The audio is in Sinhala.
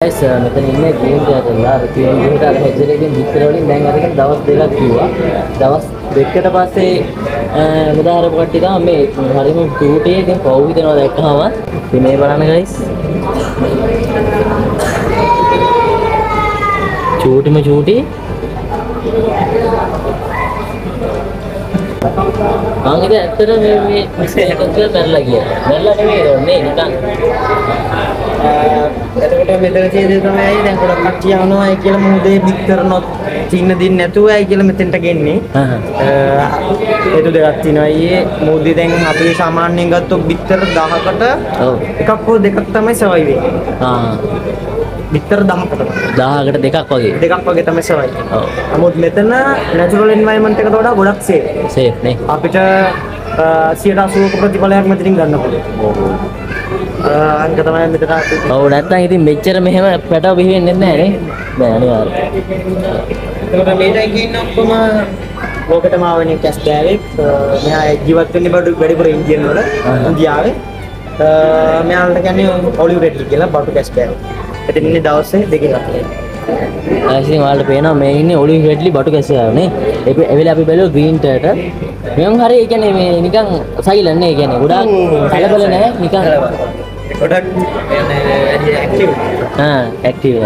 guys මෙතන ඉන්නේ ගේම් කරලා අර තියෙන විදිහට අර හෙජර් එකෙන් විතර වලින් දැන් අරගෙන දවස් දෙකක් කිව්වා. දවස් දෙකකට පස්සේ මුදාහරපු කට්ටිය තමයි මේ හරිම ටූටේ ඉතින් පව් හිතනවා දැක්කම. ඉතින් මේ බලන්න guys. චූටි ආන්ගේ ඇත්තට මේ එකක් කරලා ගියා. මැරලා නෙමෙයි මේ නිකන් එතකොට මෙතන තියෙදේ තමයි දැන් ගොඩක් කට්ටිය යනවායි කියලා මුහුදේ බික් කරනොත් චින්න දින්න නැතුවයි කියලා මෙතෙන්ට ගෙන්නේ. හේතු දෙකක් තියෙනවා. ඊයේ මුහුදේ දැන් අපි සාමාන්‍යයෙන් ගත්තොත් බිත්තර 10කට එකක් හෝ දෙකක් තමයි සවයි වෙන්නේ. බිත්තර 10කට දෙකක් වගේ. දෙකක් වගේ තමයි සවයි. ඔව්. නමුත් මෙතන නැචරල් එන්වයරන්මන්ට් එකට වඩා ගොඩක් සේෆ් නේ. අපිට 80% ප්‍රතිඵලයක් මෙතනින් ගන්න පුළුවන්. අංක තමයි මෙතන. ඔව් නැත්නම් ඉතින් මෙච්චර මෙහෙම පැටව බිහි වෙන්නේ නැහැ නේ. නෑ අනිවාර්යයෙන්. ඒකට මේ ටැංකිය ඉන්න ඔක්කොම ඕකටම ආවනේ කැස් බෑවෙක්. මෙහා ජීවත් වෙන්නේ වැඩිපුර ඉන්දියන් වල ඉන්දියාවේ. මෙයාලට කියන්නේ ඔලිව් රෙඩ්ලි කියලා බටු කැස් බෑවෙක්. ඉතින් ඉන්නේ දවසේ දෙකක් අතර. ඉතින් ඔයාලට පේනවා මේ ඉන්නේ ඔලිව් රෙඩ්ලි බටු කැස් බෑව නේ. ඒ වෙලාව අපි බැලුවා ග්‍රීන් ටර්ට. මෙයන් හරිය ඒ කියන්නේ මේ නිකන් සයිලන්ට් නේ. ඒ කියන්නේ ගොඩාක් කලබල නැහැ නිකන්. ගොඩක් ඇක්ටිව්. ඇක්ටිව්.